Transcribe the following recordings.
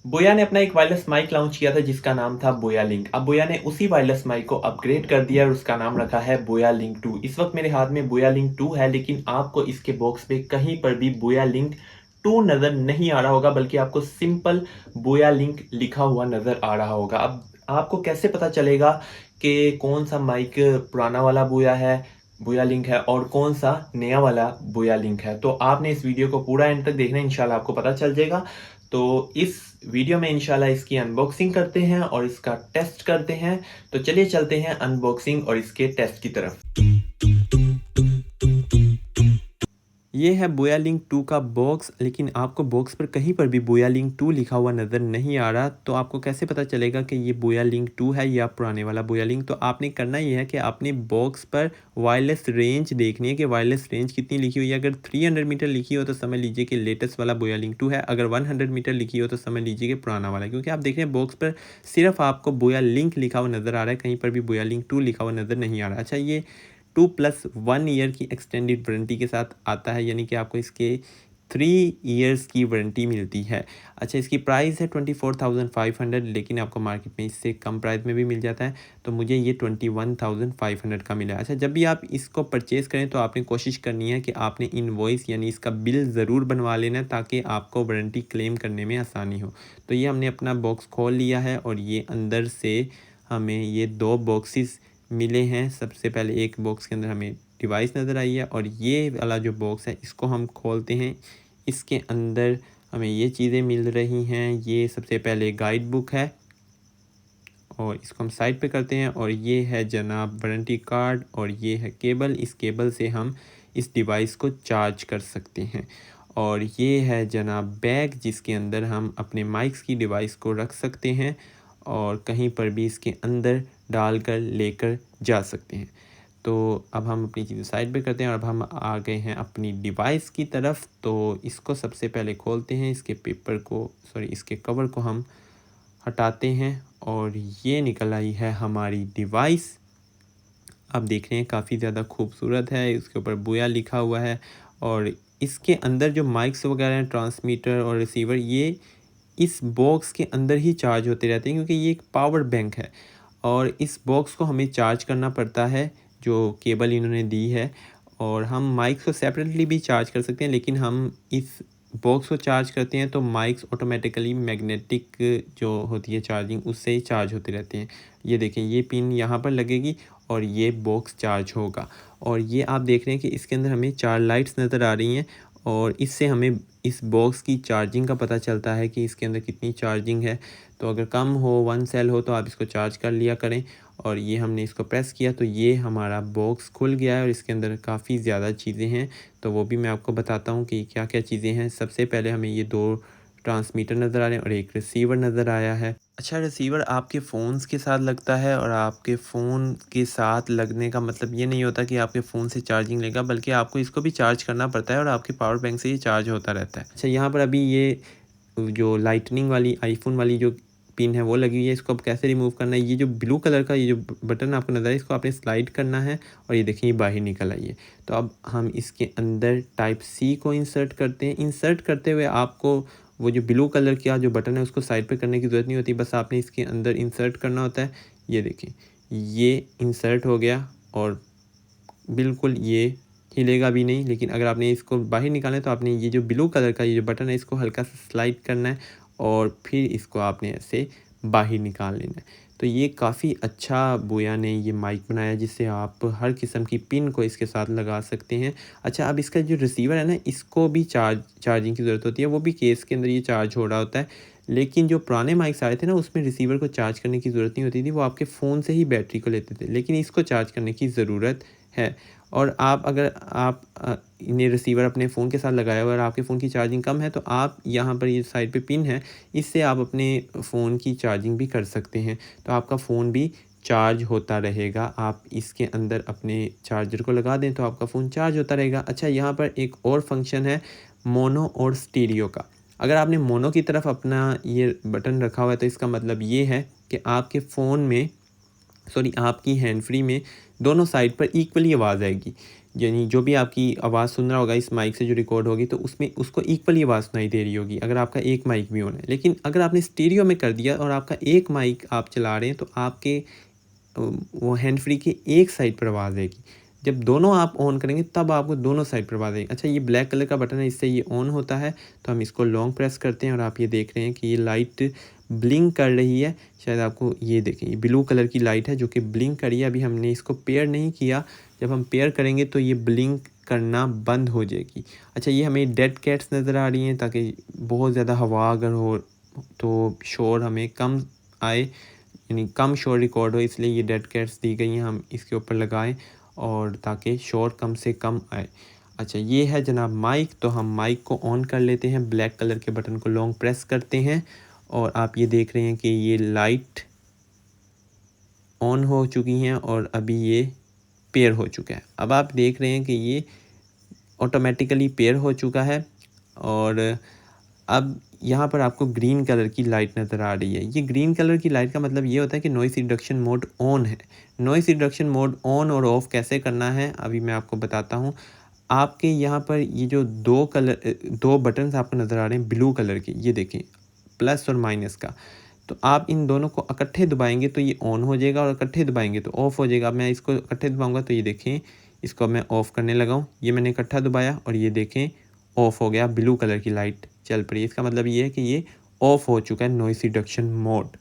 बोया ने अपना एक वायरलेस माइक लॉन्च किया था जिसका नाम था बोया लिंक। अब बोया ने उसी वायरलेस माइक को अपग्रेड कर दिया और उसका नाम रखा है बोया लिंक 2। इस वक्त मेरे हाथ में बोया लिंक 2 है, लेकिन आपको इसके बॉक्स पे कहीं पर भी बोया लिंक 2 नज़र नहीं आ रहा होगा, बल्कि आपको सिंपल बोया लिंक लिखा हुआ नज़र आ रहा होगा। अब आपको कैसे पता चलेगा कि कौन सा माइक पुराना वाला बोया है, बोया लिंक है, और कौन सा नया वाला बोया लिंक है? तो आपने इस वीडियो को पूरा एंड तक देखना, इंशाल्लाह आपको पता चल जाएगा। तो इस वीडियो में इंशाल्लाह इसकी अनबॉक्सिंग करते हैं और इसका टेस्ट करते हैं। तो चलिए चलते हैं अनबॉक्सिंग और इसके टेस्ट की तरफ। ये है बोया लिंक 2 का बॉक्स, लेकिन आपको बॉक्स पर कहीं पर भी बोया लिंक 2 लिखा हुआ नज़र नहीं आ रहा। तो आपको कैसे पता चलेगा कि ये बोया लिंक 2 है या पुराने वाला बोया लिंक? तो आपने करना ये है कि आपने बॉक्स पर वायरलेस रेंज देखनी है कि वायरलेस रेंज कितनी लिखी हुई है। अगर 300 मीटर लिखी हो तो समझ लीजिए कि लेटेस्ट वाला बोया लिंक 2 है। अगर 100 मीटर लिखी हो तो समझ लीजिए कि पुराना वाला है, क्योंकि आप देख रहे हैं बॉक्स पर सिर्फ आपको बोया लिंक लिखा हुआ नज़र आ रहा है, कहीं पर भी बोया लिंक 2 लिखा हुआ नज़र नहीं आ रहा। अच्छा, ये 2+1 ईयर की एक्सटेंडेड वारंटी के साथ आता है, यानी कि आपको इसके 3 ईयर्स की वारंटी मिलती है। अच्छा, इसकी प्राइस है 24,500, लेकिन आपको मार्केट में इससे कम प्राइस में भी मिल जाता है। तो मुझे ये 21,500 का मिला। अच्छा, जब भी आप इसको परचेज़ करें तो आपने कोशिश करनी है कि आपने इनवॉइस यानी इसका बिल ज़रूर बनवा लेना है, ताकि आपको वारंटी क्लेम करने में आसानी हो। तो ये हमने अपना बॉक्स खोल लिया है और ये अंदर से हमें ये 2 बॉक्सेस मिले हैं। सबसे पहले एक बॉक्स के अंदर हमें डिवाइस नज़र आई है और ये वाला जो बॉक्स है इसको हम खोलते हैं। इसके अंदर हमें ये चीज़ें मिल रही हैं। ये सबसे पहले गाइड बुक है और इसको हम साइड पे करते हैं, और ये है जनाब वारंटी कार्ड, और ये है केबल। इस केबल से हम इस डिवाइस को चार्ज कर सकते हैं। और ये है जनाब बैग, जिसके अंदर हम अपने माइक्स की डिवाइस को रख सकते हैं और कहीं पर भी इसके अंदर डालकर लेकर जा सकते हैं। तो अब हम अपनी चीज़ें साइड पे करते हैं और अब हम आ गए हैं अपनी डिवाइस की तरफ। तो इसको सबसे पहले खोलते हैं, इसके पेपर को इसके कवर को हम हटाते हैं और ये निकल आई है हमारी डिवाइस। आप देख रहे हैं काफ़ी ज़्यादा खूबसूरत है, इसके ऊपर बोया लिखा हुआ है और इसके अंदर जो माइक्स वगैरह हैं, ट्रांसमीटर और रिसीवर, ये इस बॉक्स के अंदर ही चार्ज होते रहते हैं, क्योंकि ये एक पावर बैंक है और इस बॉक्स को हमें चार्ज करना पड़ता है जो केबल इन्होंने दी है। और हम माइक्स को सेपरेटली भी चार्ज कर सकते हैं, लेकिन हम इस बॉक्स को चार्ज करते हैं तो माइक्स ऑटोमेटिकली मैग्नेटिक जो होती है चार्जिंग, उससे ही चार्ज होते रहते हैं। ये देखें, ये पिन यहाँ पर लगेगी और ये बॉक्स चार्ज होगा। और ये आप देख रहे हैं कि इसके अंदर हमें 4 लाइट्स नज़र आ रही हैं और इससे हमें इस बॉक्स की चार्जिंग का पता चलता है कि इसके अंदर कितनी चार्जिंग है। तो अगर कम हो, 1 सेल हो, तो आप इसको चार्ज कर लिया करें। और ये हमने इसको प्रेस किया तो ये हमारा बॉक्स खुल गया है और इसके अंदर काफ़ी ज़्यादा चीज़ें हैं, तो वो भी मैं आपको बताता हूँ कि क्या क्या चीज़ें हैं। सबसे पहले हमें ये 2 ट्रांसमीटर नज़र आ रहे हैं और एक रिसीवर नज़र आया है। अच्छा, रिसीवर आपके फ़ोन्स के साथ लगता है और आपके फ़ोन के साथ लगने का मतलब ये नहीं होता कि आपके फ़ोन से चार्जिंग लेगा, बल्कि आपको इसको भी चार्ज करना पड़ता है और आपके पावर बैंक से ये चार्ज होता रहता है। अच्छा, यहाँ पर अभी ये जो लाइटनिंग वाली आईफ़ोन वाली जो पिन है वो लगी हुई है, इसको अब कैसे रिमूव करना है? ये जो ब्लू कलर का ये जो बटन आपको नज़र है, इसको आपने स्लाइड करना है और ये देखिए ये बाहर निकल आई है। तो अब हम इसके अंदर टाइप सी को इंसर्ट करते हैं। इंसर्ट करते हुए आपको वो जो ब्लू कलर का जो बटन है उसको साइड पे करने की ज़रूरत नहीं होती, बस आपने इसके अंदर इंसर्ट करना होता है। ये देखिए, ये इंसर्ट हो गया और बिल्कुल ये हिलेगा भी नहीं। लेकिन अगर आपने इसको बाहर निकालना है तो आपने ये जो ब्लू कलर का ये जो बटन है इसको हल्का सा स्लाइड करना है और फिर इसको आपने ऐसे बाहर निकाल लेना है। तो ये काफ़ी अच्छा बोया ने ये माइक बनाया, जिससे आप हर किस्म की पिन को इसके साथ लगा सकते हैं। अच्छा, अब इसका जो रिसीवर है ना, इसको भी चार्जिंग की ज़रूरत होती है, वो भी केस के अंदर ये चार्ज हो रहा होता है। लेकिन जो पुराने माइक्स आए थे ना, उसमें रिसीवर को चार्ज करने की ज़रूरत नहीं होती थी, वो आपके फ़ोन से ही बैटरी को लेते थे, लेकिन इसको चार्ज करने की ज़रूरत है। और अगर आप इन्हें रिसीवर अपने फ़ोन के साथ लगाए हुए और आपके फ़ोन की चार्जिंग कम है, तो आप यहाँ पर ये साइड पे पिन है, इससे आप अपने फ़ोन की चार्जिंग भी कर सकते हैं। तो आपका फ़ोन भी चार्ज होता रहेगा। आप इसके अंदर अपने चार्जर को लगा दें तो आपका फ़ोन चार्ज होता रहेगा। अच्छा, यहाँ पर एक और फंक्शन है मोनो और स्टीरियो का। अगर आपने मोनो की तरफ अपना ये बटन रखा हुआ है तो इसका मतलब ये है कि आपके फ़ोन में आपकी हैंड फ्री में दोनों साइड पर इक्वली आवाज़ आएगी। यानी जो भी आपकी आवाज़ सुन रहा होगा इस माइक से जो रिकॉर्ड होगी तो उसमें उसको इक्वली आवाज़ सुनाई दे रही होगी अगर आपका एक माइक भी ऑन है। लेकिन अगर आपने स्टीरियो में कर दिया और आपका एक माइक आप चला रहे हैं तो आपके वो हैंड फ्री की एक साइड पर आवाज़ आएगी। जब दोनों आप ऑन करेंगे तब आपको दोनों साइड पर आवाज़ आएगी। अच्छा, ये ब्लैक कलर का बटन है, इससे ये ऑन होता है। तो हम इसको लॉन्ग प्रेस करते हैं और आप ये देख रहे हैं कि ये लाइट ब्लिंक कर रही है। शायद आपको ये देखें, ये ब्लू कलर की लाइट है जो कि ब्लिंक कर रही है। अभी हमने इसको पेयर नहीं किया, जब हम पेयर करेंगे तो ये ब्लिंक करना बंद हो जाएगी। अच्छा, ये हमें डेड कैट्स नज़र आ रही हैं ताकि बहुत ज़्यादा हवा अगर हो तो शोर हमें कम आए, यानी कम शोर रिकॉर्ड हो, इसलिए ये डेड कैट्स दी गई हैं। हम इसके ऊपर लगाएं और ताकि शोर कम से कम आए। अच्छा, ये है जनाब माइक। तो हम माइक को ऑन कर लेते हैं, ब्लैक कलर के बटन को लॉन्ग प्रेस करते हैं और आप ये देख रहे हैं कि ये लाइट ऑन हो चुकी हैं और अभी ये पेयर हो चुका है। अब आप देख रहे हैं कि ये ऑटोमेटिकली पेयर हो चुका है और अब यहाँ पर आपको ग्रीन कलर की लाइट नज़र आ रही है। ये ग्रीन कलर की लाइट का मतलब ये होता है कि नॉइस रिडक्शन मोड ऑन है। नॉइस रिडक्शन मोड ऑन और ऑफ़ कैसे करना है अभी मैं आपको बताता हूँ। आपके यहाँ पर ये जो दो बटन्स आपको नज़र आ रहे हैं ब्लू कलर के, ये देखें प्लस और माइनस का। तो आप इन दोनों को इकट्ठे दबाएंगे तो ये ऑन हो जाएगा और इकट्ठे दबाएंगे तो ऑफ़ हो जाएगा। अब मैं इसको इकट्ठे दबाऊंगा तो ये देखें, इसको मैं ऑफ़ करने लगा हूँ। ये मैंने इकट्ठा दबाया और ये देखें ऑफ़ हो गया, ब्लू कलर की लाइट चल पड़ी। इसका मतलब ये है कि ये ऑफ़ हो चुका है नॉइस रिडक्शन मोड।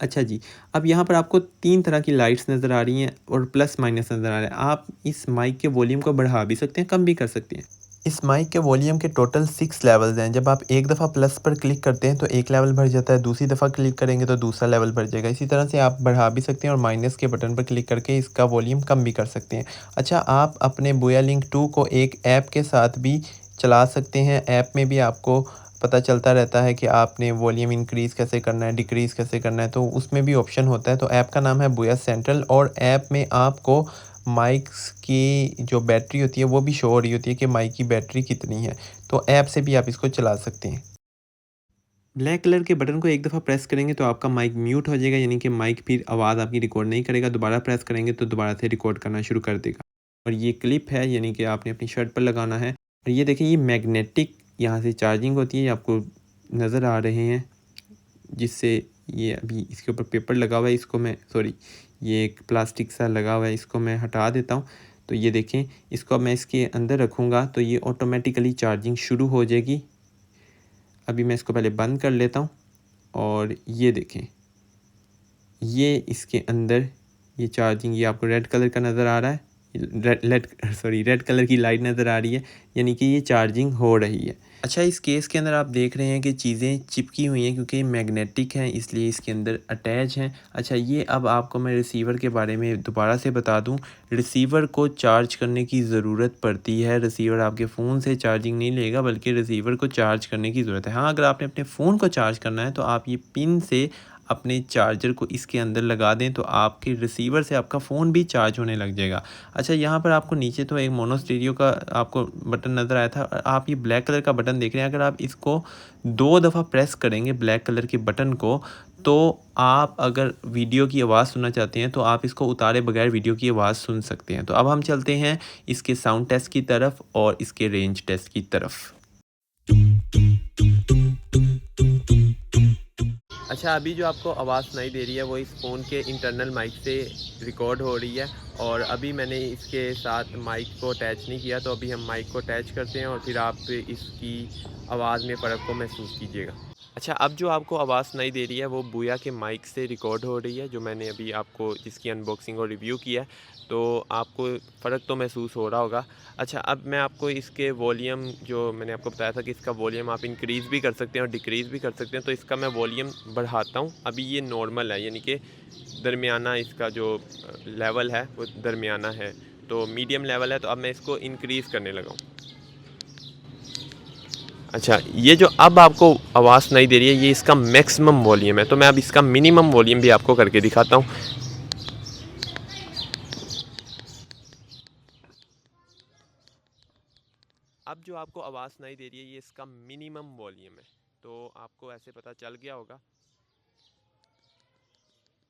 अच्छा जी, अब यहाँ पर आपको 3 तरह की लाइट्स नज़र आ रही हैं और प्लस माइनस नज़र आ रहा है। आप इस माइक के वॉल्यूम को बढ़ा भी सकते हैं, कम भी कर सकते हैं। इस माइक के वॉल्यूम के टोटल 6 लेवल्स हैं। जब आप एक दफ़ा प्लस पर क्लिक करते हैं तो एक लेवल बढ़ जाता है, दूसरी दफ़ा क्लिक करेंगे तो दूसरा लेवल बढ़ जाएगा। इसी तरह से आप बढ़ा भी सकते हैं और माइनस के बटन पर क्लिक करके इसका वॉल्यूम कम भी कर सकते हैं। अच्छा, आप अपने बोया लिंक 2 को एक ऐप के साथ भी चला सकते हैं। ऐप में भी आपको पता चलता रहता है कि आपने वॉल्यूम इंक्रीज़ कैसे करना है, डिक्रीज़ कैसे करना है, तो उसमें भी ऑप्शन होता है। तो ऐप का नाम है बोया सेंट्रल और ऐप में आपको माइक्स की जो बैटरी होती है वो भी शो हो रही होती है कि माइक की बैटरी कितनी है। तो ऐप से भी आप इसको चला सकते हैं। ब्लैक कलर के बटन को एक दफ़ा प्रेस करेंगे तो आपका माइक म्यूट हो जाएगा, यानी कि माइक फिर आवाज़ आपकी रिकॉर्ड नहीं करेगा। दोबारा प्रेस करेंगे तो दोबारा से रिकॉर्ड करना शुरू कर देगा। और ये क्लिप है, यानी कि आपने अपनी शर्ट पर लगाना है। और ये देखिए, ये मैग्नेटिक यहाँ से चार्जिंग होती है, ये आपको नज़र आ रहे हैं, जिससे ये अभी इसके ऊपर पेपर लगा हुआ है, इसको मैं ये एक प्लास्टिक सा लगा हुआ है, इसको मैं हटा देता हूँ। तो ये देखें, इसको अब मैं इसके अंदर रखूँगा तो ये ऑटोमेटिकली चार्जिंग शुरू हो जाएगी। अभी मैं इसको पहले बंद कर लेता हूँ और ये देखें, ये इसके अंदर ये चार्जिंग, ये आपको रेड कलर का नज़र आ रहा है, रेड कलर की लाइट नज़र आ रही है, यानी कि ये चार्जिंग हो रही है। अच्छा, इस केस के अंदर आप देख रहे हैं कि चीज़ें चिपकी हुई हैं क्योंकि मैग्नेटिक हैं, इसलिए इसके अंदर अटैच हैं। अच्छा, ये अब आपको मैं रिसीवर के बारे में दोबारा से बता दूं। रिसीवर को चार्ज करने की ज़रूरत पड़ती है। रिसीवर आपके फ़ोन से चार्जिंग नहीं लेगा, बल्कि रिसीवर को चार्ज करने की ज़रूरत है। हाँ, अगर आपने अपने फ़ोन को चार्ज करना है तो आप ये पिन से अपने चार्जर को इसके अंदर लगा दें तो आपके रिसीवर से आपका फ़ोन भी चार्ज होने लग जाएगा। अच्छा, यहाँ पर आपको नीचे तो एक मोनो स्टीरियो का आपको बटन नज़र आया था, आप ये ब्लैक कलर का बटन देख रहे हैं। अगर आप इसको 2 दफ़ा प्रेस करेंगे ब्लैक कलर के बटन को, तो आप अगर वीडियो की आवाज़ सुनना चाहते हैं तो आप इसको उतारे बगैर वीडियो की आवाज़ सुन सकते हैं। तो अब हम चलते हैं इसके साउंड टेस्ट की तरफ और इसके रेंज टेस्ट की तरफ। अच्छा, अभी जो आपको आवाज़ सुनाई दे रही है वो इस फ़ोन के इंटरनल माइक से रिकॉर्ड हो रही है और अभी मैंने इसके साथ माइक को अटैच नहीं किया। तो अभी हम माइक को अटैच करते हैं और फिर आप इसकी आवाज़ में फ़र्क को महसूस कीजिएगा। अच्छा, अब जो आपको आवाज़ सुनाई दे रही है वो बोया के माइक से रिकॉर्ड हो रही है, जो मैंने अभी आपको जिसकी अनबॉक्सिंग और रिव्यू किया है। तो आपको फ़र्क तो महसूस हो रहा होगा। अच्छा, अब मैं आपको इसके वॉल्यूम, जो मैंने आपको बताया था कि इसका वॉल्यूम आप इंक्रीज़ भी कर सकते हैं और डिक्रीज़ भी कर सकते हैं, तो इसका मैं वॉल्यूम बढ़ाता हूँ। अभी ये नॉर्मल है, यानी कि दरमियाना इसका जो लेवल है वो दरमियाना है, तो मीडियम लेवल है। तो अब मैं इसको इंक्रीज़ करने लगा हूँ। अच्छा, ये जो अब आपको आवाज़ सुनाई दे रही है ये इसका मैक्सिमम वॉल्यूम है। तो मैं अब इसका मिनिमम वॉल्यूम भी आपको करके दिखाता हूँ। अब जो आपको आवाज़ सुनाई दे रही है ये इसका मिनिमम वॉल्यूम है। तो आपको ऐसे पता चल गया होगा।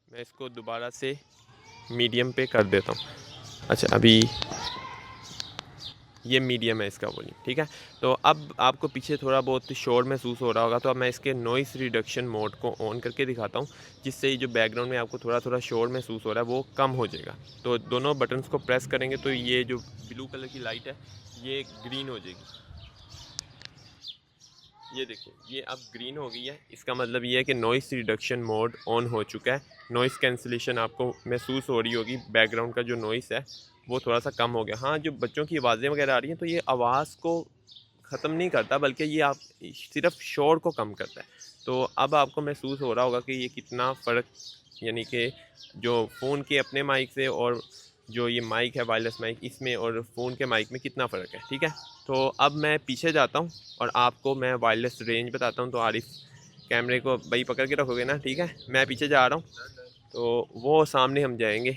मैं इसको दोबारा से मीडियम पे कर देता हूँ। अच्छा, अभी ये मीडियम है इसका वॉल्यूम, ठीक है। तो अब आपको पीछे थोड़ा बहुत शोर महसूस हो रहा होगा, तो अब मैं इसके नॉइस रिडक्शन मोड को ऑन करके दिखाता हूँ, जिससे ये जो बैकग्राउंड में आपको थोड़ा थोड़ा शोर महसूस हो रहा है वो कम हो जाएगा। तो दोनों बटन्स को प्रेस करेंगे तो ये जो ब्लू कलर की लाइट है ये ग्रीन हो जाएगी। ये देखिए ये अब ग्रीन हो गई है, इसका मतलब ये है कि नॉइस रिडक्शन मोड ऑन हो चुका है। नॉइस कैंसिलेशन आपको महसूस हो रही होगी, बैकग्राउंड का जो नॉइस है वो थोड़ा सा कम हो गया। हाँ, जो बच्चों की आवाज़ें वगैरह आ रही हैं तो ये आवाज़ को ख़त्म नहीं करता, बल्कि ये आप सिर्फ शोर को कम करता है। तो अब आपको महसूस हो रहा होगा कि ये कितना फ़र्क, यानी कि जो फ़ोन के अपने माइक से और जो ये माइक है वायरलेस माइक, इसमें और फ़ोन के माइक में कितना फ़र्क है, ठीक है। तो अब मैं पीछे जाता हूँ और आपको मैं वायरलेस रेंज बताता हूँ। तो आरिफ कैमरे को भाई पकड़ के रखोगे ना, ठीक है। मैं पीछे जा रहा हूँ, तो वो सामने हम जाएंगे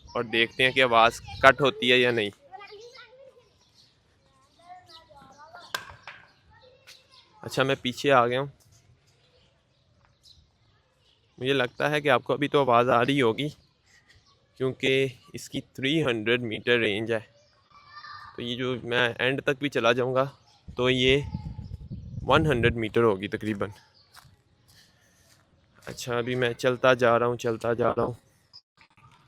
और देखते हैं कि आवाज़ कट होती है या नहीं। अच्छा, मैं पीछे आ गया हूँ। मुझे लगता है कि आपको अभी तो आवाज़ आ रही होगी, क्योंकि इसकी 300 मीटर रेंज है। तो ये जो मैं एंड तक भी चला जाऊँगा तो ये 100 मीटर होगी तकरीबन। अच्छा, अभी मैं चलता जा रहा हूँ।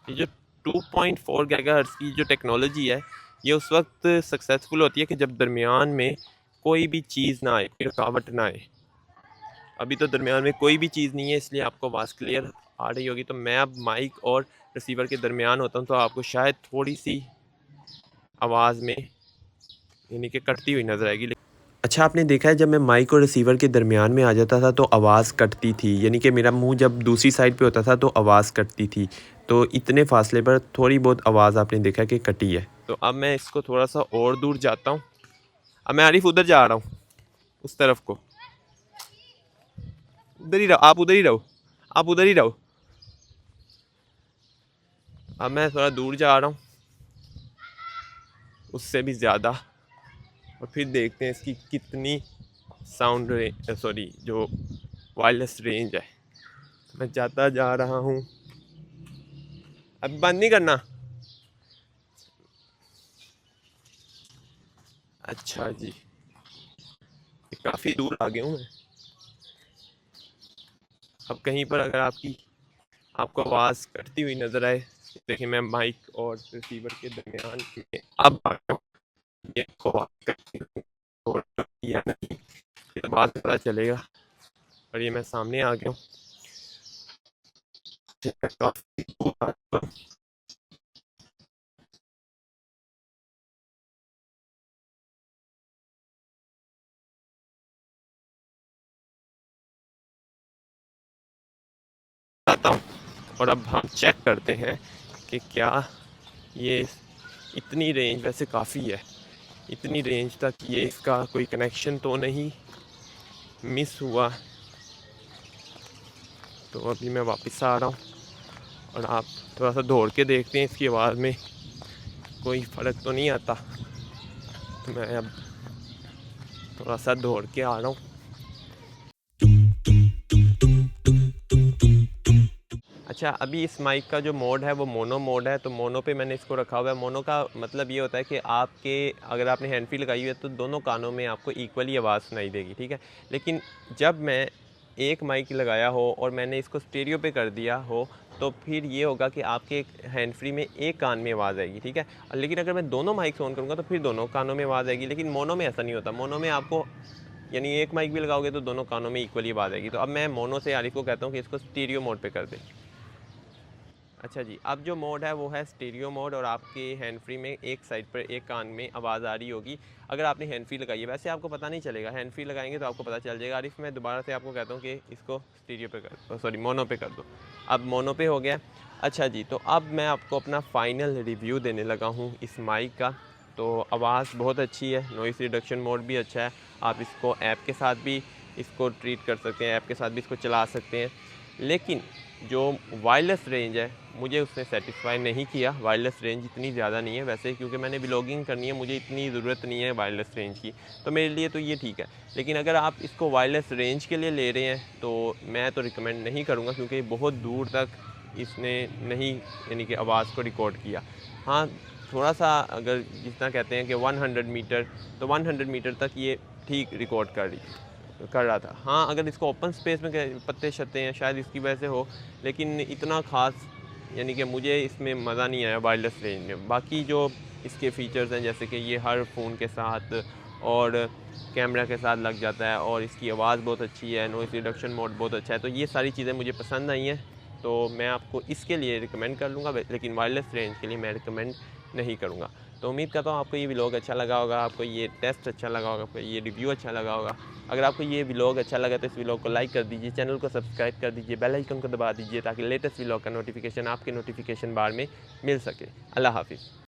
ये जो 2.4 गीगाहर्ट्ज़ की जो टेक्नोलॉजी है, ये उस वक्त सक्सेसफुल होती है कि जब दरमियान में कोई भी चीज़ ना आए, कोई रुकावट ना आए। अभी तो दरमियान में कोई भी चीज़ नहीं है, इसलिए आपको आवाज़ क्लियर आ रही होगी। तो मैं अब माइक और रिसीवर के दरमियान होता हूँ, तो आपको शायद थोड़ी सी आवाज़ में यानी कि कटती हुई नज़र आएगी। अच्छा, आपने देखा है जब मैं माइक और रिसीवर के दरमियान में आ जाता था तो आवाज़ कटती थी, यानी कि मेरा मुंह जब दूसरी साइड पे होता था तो आवाज़ कटती थी। तो इतने फासले पर थोड़ी बहुत आवाज़ आपने देखा कि कटी है। तो अब मैं इसको थोड़ा सा और दूर जाता हूँ। अब मैं आरिफ उधर जा रहा हूँ, उस तरफ को। उधर ही रहो, आप उधर ही रहो, आप उधर ही रहो। अब मैं थोड़ा दूर जा रहा हूँ, उससे भी ज़्यादा, और फिर देखते हैं इसकी कितनी साउंड सॉरी जो वायरलेस रेंज है। मैं जाता जा रहा हूँ, अब बंद नहीं करना। अच्छा जी, काफ़ी दूर आ गया हूँ मैं। अब कहीं पर अगर आपको आवाज़ कटती हुई नज़र आए, देखिए मैं माइक और रिसीवर के दरमियान में अब आ गया हूँ। ये आपको आवाज़ कटती हुई और या नहीं, ये तो बाद में पता चलेगा। और ये मैं सामने आ गया हूँ, काफ़ी दूर आ चुका हूँ। आता हूँ और अब हम चेक करते हैं कि क्या ये इतनी रेंज, वैसे काफ़ी है, इतनी रेंज तक ये इसका कोई कनेक्शन तो नहीं मिस हुआ। तो अभी मैं वापस आ रहा हूँ और आप थोड़ा सा दौड़ के देखते हैं इसकी आवाज़ में कोई फ़र्क तो नहीं आता। तो मैं अब थोड़ा सा दौड़ के आ रहा हूँ। अच्छा, अभी इस माइक का जो मोड है वो मोनो मोड है। तो मोनो पे मैंने इसको रखा हुआ है। मोनो का मतलब ये होता है कि आपके अगर आपने हैंड फ्री लगाई हुई है तो दोनों कानों में आपको इक्वली आवाज़ सुनाई देगी, ठीक है। लेकिन जब मैं एक माइक लगाया हो और मैंने इसको स्टीरियो पे कर दिया हो तो फिर ये होगा कि आपके हैंड फ्री में एक कान में आवाज़ आएगी, ठीक है। लेकिन अगर मैं दोनों माइक ऑन करूँगा तो फिर दोनों कानों में आवाज़ आएगी। लेकिन मोनो में ऐसा नहीं होता। मोनो में आपको यानी एक माइक भी लगाओगे तो दोनों कानों में इक्वली आवाज़ आएगी। तो अब मैं मोनो से आरिफ को कहता हूँ कि इसको स्टीरियो मोड पे कर दे। अच्छा जी, अब जो मोड है वो है स्टीरियो मोड और आपके हैंड फ्री में एक साइड पर एक कान में आवाज़ आ रही होगी अगर आपने हैंड फ्री लगाई है। वैसे आपको पता नहीं चलेगा, हैंड फ्री लगाएंगे तो आपको पता चल जाएगा। आरिफ, मैं दोबारा से आपको कहता हूँ कि इसको स्टीरियो पे कर, सॉरी मोनो पे कर दो। अब मोनो पे हो गया। अच्छा जी, तो अब मैं आपको अपना फ़ाइनल रिव्यू देने लगा हूँ इस माइक का। तो आवाज़ बहुत अच्छी है, नॉइस रिडक्शन मोड भी अच्छा है। आप इसको ऐप के साथ भी इसको ट्रीट कर सकते हैं, ऐप के साथ भी इसको चला सकते हैं। लेकिन जो वायरलेस रेंज है मुझे उसने सेटिस्फाई नहीं किया। वायरलेस रेंज इतनी ज़्यादा नहीं है वैसे, क्योंकि मैंने ब्लॉगिंग करनी है, मुझे इतनी ज़रूरत नहीं है वायरलेस रेंज की, तो मेरे लिए तो ये ठीक है। लेकिन अगर आप इसको वायरलेस रेंज के लिए ले रहे हैं तो मैं तो रिकमेंड नहीं करूँगा, क्योंकि बहुत दूर तक इसने नहीं यानी कि आवाज़ को रिकॉर्ड किया। हाँ, थोड़ा सा अगर जितना कहते हैं कि 100 मीटर, तो 100 मीटर तक ये ठीक रिकॉर्ड कर रहा था। हाँ, अगर इसको ओपन स्पेस में पत्ते शत्ते हैं शायद इसकी वजह से हो, लेकिन इतना ख़ास यानी कि मुझे इसमें मज़ा नहीं आया वायरलेस रेंज में। बाकी जो इसके फ़ीचर्स हैं जैसे कि ये हर फ़ोन के साथ और कैमरा के साथ लग जाता है, और इसकी आवाज़ बहुत अच्छी है, नॉइज़ रिडक्शन मोड बहुत अच्छा है, तो ये सारी चीज़ें मुझे पसंद आई हैं। तो मैं आपको इसके लिए रिकमेंड कर लूँगा, लेकिन वायरलेस रेंज के लिए मैं रिकमेंड नहीं करूँगा। तो उम्मीद करता हूँ आपको ये व्लॉग अच्छा लगा होगा, आपको ये टेस्ट अच्छा लगा होगा, आपको ये रिव्यू अच्छा लगा होगा। अगर आपको ये व्लॉग अच्छा लगा तो इस व्लॉग को लाइक कर दीजिए, चैनल को सब्सक्राइब कर दीजिए, बेल आइकन को दबा दीजिए ताकि लेटेस्ट व्लॉग का नोटिफिकेशन आपके नोटिफिकेशन बार में मिल सके। अल्लाह हाफ़िज़।